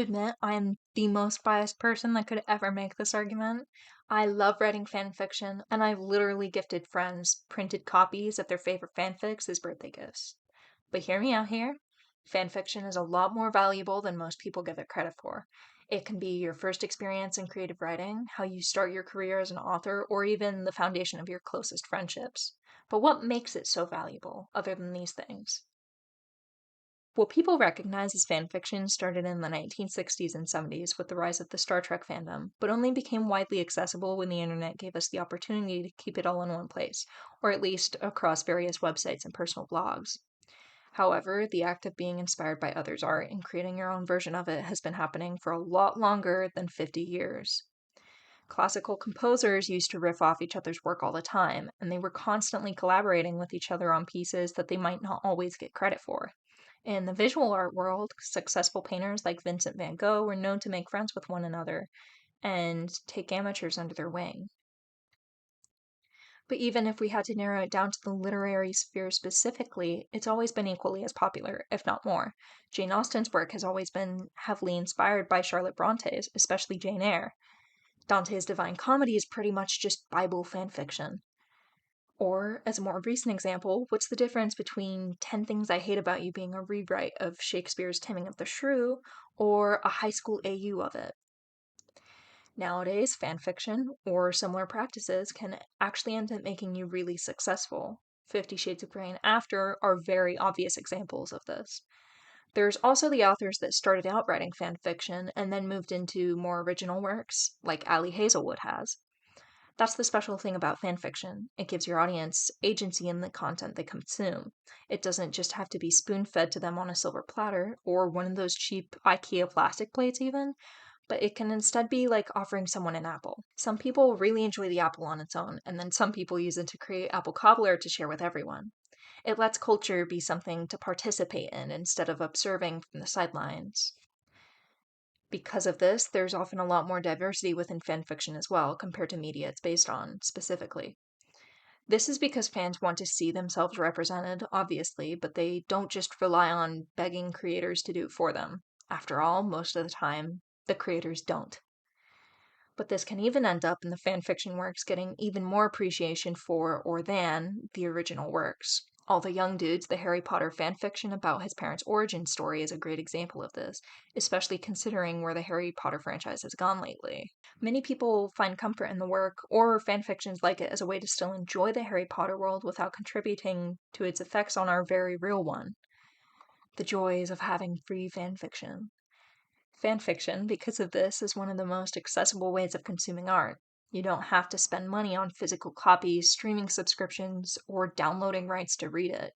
Admit I am the most biased person that could ever make this argument. I love writing fan fiction, and I've literally gifted friends printed copies of their favorite fanfics as birthday gifts. But hear me out here. Fan fiction is a lot more valuable than most people give it credit for. It can be your first experience in creative writing, how you start your career as an author, or even the foundation of your closest friendships. But what makes it so valuable, other than these things? What people recognize as fanfiction started in the 1960s and 70s with the rise of the Star Trek fandom, but only became widely accessible when the internet gave us the opportunity to keep it all in one place, or at least across various websites and personal blogs. However, the act of being inspired by others' art and creating your own version of it has been happening for a lot longer than 50 years. Classical composers used to riff off each other's work all the time, and they were constantly collaborating with each other on pieces that they might not always get credit for. In the visual art world, successful painters like Vincent van Gogh were known to make friends with one another and take amateurs under their wing. But even if we had to narrow it down to the literary sphere specifically, it's always been equally as popular, if not more. Jane Austen's work has always been heavily inspired by Charlotte Bronte's, especially Jane Eyre. Dante's Divine Comedy is pretty much just Bible fan fiction. Or, as a more recent example, what's the difference between 10 Things I Hate About You being a rewrite of Shakespeare's Taming of the Shrew or a high school AU of it? Nowadays, fanfiction or similar practices can actually end up making you really successful. 50 Shades of Grey and After are very obvious examples of this. There's also the authors that started out writing fanfiction and then moved into more original works, like Ali Hazelwood has. That's the special thing about fanfiction. It gives your audience agency in the content they consume. It doesn't just have to be spoon fed to them on a silver platter, or one of those cheap IKEA plastic plates, even, but it can instead be like offering someone an apple. Some people really enjoy the apple on its own, and then some people use it to create apple cobbler to share with everyone. It lets culture be something to participate in instead of observing from the sidelines. Because of this, there's often a lot more diversity within fanfiction as well, compared to media it's based on, specifically. This is because fans want to see themselves represented, obviously, but they don't just rely on begging creators to do it for them. After all, most of the time, the creators don't. But this can even end up in the fanfiction works getting even more appreciation for or than the original works. All the Young Dudes, the Harry Potter fanfiction about his parents' origin story, is a great example of this, especially considering where the Harry Potter franchise has gone lately. Many people find comfort in the work, or fanfictions like it, as a way to still enjoy the Harry Potter world without contributing to its effects on our very real one. The joys of having free fanfiction. Fanfiction, because of this, is one of the most accessible ways of consuming art. You don't have to spend money on physical copies, streaming subscriptions, or downloading rights to read it.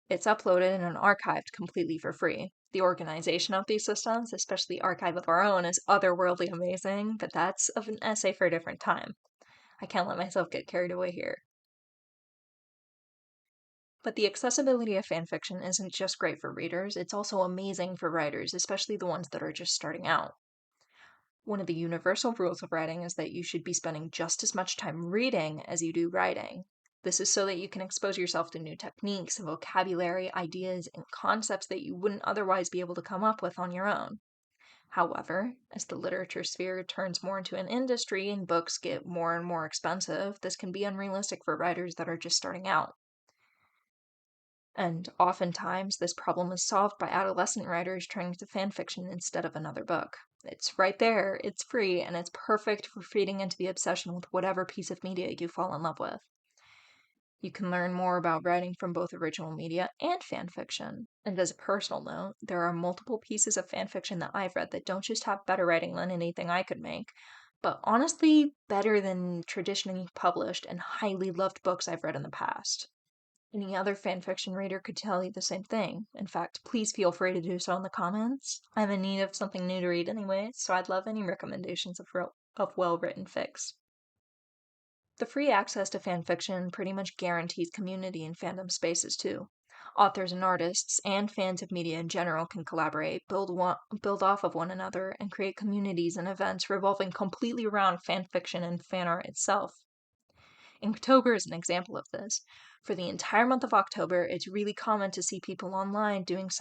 It's uploaded and archived completely for free. The organization of these systems, especially Archive of Our Own, is otherworldly amazing, but that's of an essay for a different time. I can't let myself get carried away here. But the accessibility of fanfiction isn't just great for readers, it's also amazing for writers, especially the ones that are just starting out. One of the universal rules of writing is that you should be spending just as much time reading as you do writing. This is so that you can expose yourself to new techniques, vocabulary, ideas, and concepts that you wouldn't otherwise be able to come up with on your own. However, as the literature sphere turns more into an industry and books get more and more expensive, this can be unrealistic for writers that are just starting out. And oftentimes, this problem is solved by adolescent writers turning to fanfiction instead of another book. It's right there, it's free, and it's perfect for feeding into the obsession with whatever piece of media you fall in love with. You can learn more about writing from both original media and fanfiction. And as a personal note, there are multiple pieces of fanfiction that I've read that don't just have better writing than anything I could make, but honestly better than traditionally published and highly loved books I've read in the past. Any other fanfiction reader could tell you the same thing. In fact, please feel free to do so in the comments. I'm in need of something new to read anyway, so I'd love any recommendations of well-written fics. The free access to fanfiction pretty much guarantees community in fandom spaces too. Authors and artists, and fans of media in general, can collaborate, build off of one another, and create communities and events revolving completely around fanfiction and fan art itself. Inktober is an example of this. For the entire month of October, it's really common to see people online doing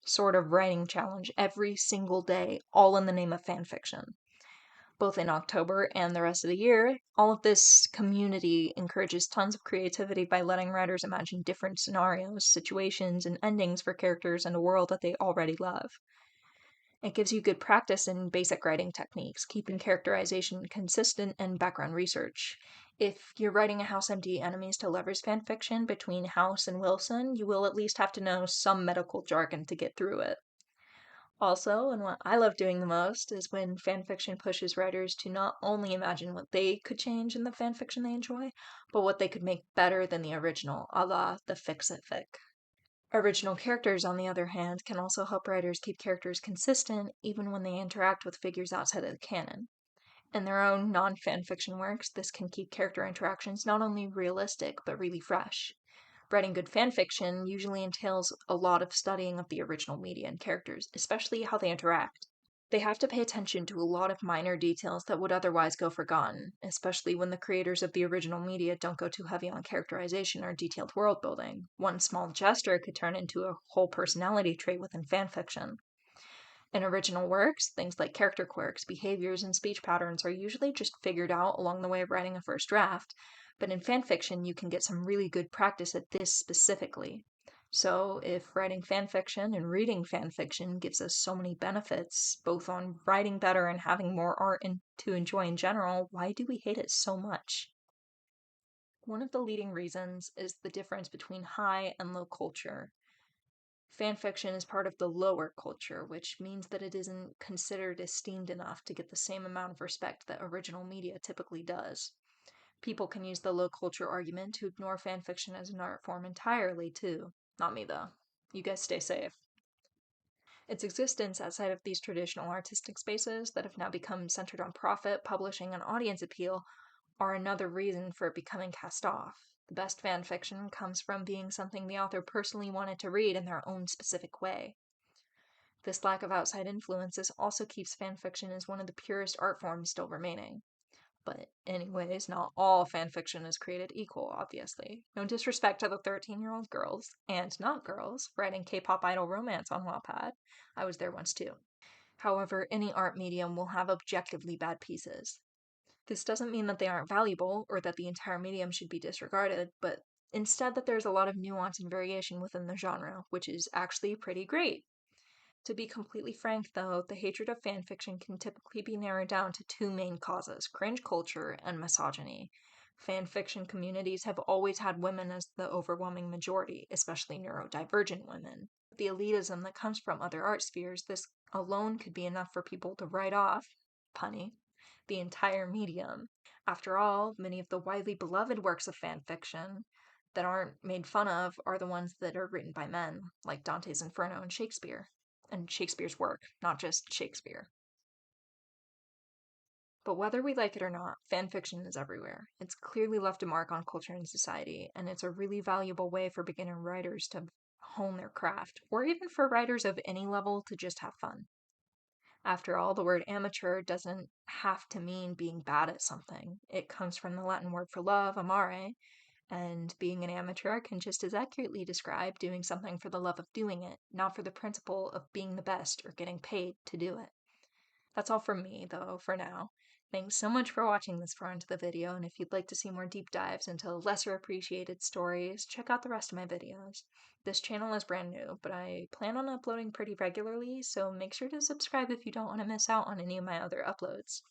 sort of writing challenge every single day, all in the name of fanfiction. Both in October and the rest of the year, all of this community encourages tons of creativity by letting writers imagine different scenarios, situations, and endings for characters in a world that they already love. It gives you good practice in basic writing techniques, keeping characterization consistent, and background research. If you're writing a House MD Enemies to Lovers fanfiction between House and Wilson, you will at least have to know some medical jargon to get through it. Also, and what I love doing the most, is when fanfiction pushes writers to not only imagine what they could change in the fanfiction they enjoy, but what they could make better than the original, a la the Fix-It fic. Original characters, on the other hand, can also help writers keep characters consistent even when they interact with figures outside of the canon. In their own non-fanfiction works, this can keep character interactions not only realistic, but really fresh. Writing good fanfiction usually entails a lot of studying of the original media and characters, especially how they interact. They have to pay attention to a lot of minor details that would otherwise go forgotten, especially when the creators of the original media don't go too heavy on characterization or detailed world building. One small gesture could turn into a whole personality trait within fanfiction. In original works, things like character quirks, behaviors, and speech patterns are usually just figured out along the way of writing a first draft, but in fanfiction you can get some really good practice at this specifically. So, if writing fanfiction and reading fanfiction gives us so many benefits, both on writing better and having more art to enjoy in general, why do we hate it so much? One of the leading reasons is the difference between high and low culture. Fanfiction is part of the lower culture, which means that it isn't considered esteemed enough to get the same amount of respect that original media typically does. People can use the low culture argument to ignore fanfiction as an art form entirely, too. Not me, though. You guys stay safe. Its existence outside of these traditional artistic spaces that have now become centered on profit, publishing, and audience appeal are another reason for it becoming cast off. The best fan fiction comes from being something the author personally wanted to read in their own specific way. This lack of outside influences also keeps fanfiction as one of the purest art forms still remaining. But, anyways, not all fanfiction is created equal, obviously. No disrespect to the 13-year-old girls, and not girls, writing K-pop idol romance on Wattpad. I was there once too. However, any art medium will have objectively bad pieces. This doesn't mean that they aren't valuable or that the entire medium should be disregarded, but instead that there's a lot of nuance and variation within the genre, which is actually pretty great. To be completely frank, though, the hatred of fanfiction can typically be narrowed down to two main causes: cringe culture and misogyny. Fanfiction communities have always had women as the overwhelming majority, especially neurodivergent women. The elitism that comes from other art spheres, this alone could be enough for people to write off, punny, the entire medium. After all, many of the widely beloved works of fanfiction that aren't made fun of are the ones that are written by men, like Dante's Inferno and Shakespeare. And Shakespeare's work, not just Shakespeare. But whether we like it or not, fanfiction is everywhere. It's clearly left a mark on culture and society, and it's a really valuable way for beginner writers to hone their craft, or even for writers of any level to just have fun. After all, the word amateur doesn't have to mean being bad at something. It comes from the Latin word for love, amare, and being an amateur can just as accurately describe doing something for the love of doing it, not for the principle of being the best or getting paid to do it. That's all from me, though, for now. Thanks so much for watching this far into the video, and if you'd like to see more deep dives into lesser appreciated stories, check out the rest of my videos. This channel is brand new, but I plan on uploading pretty regularly, so make sure to subscribe if you don't want to miss out on any of my other uploads.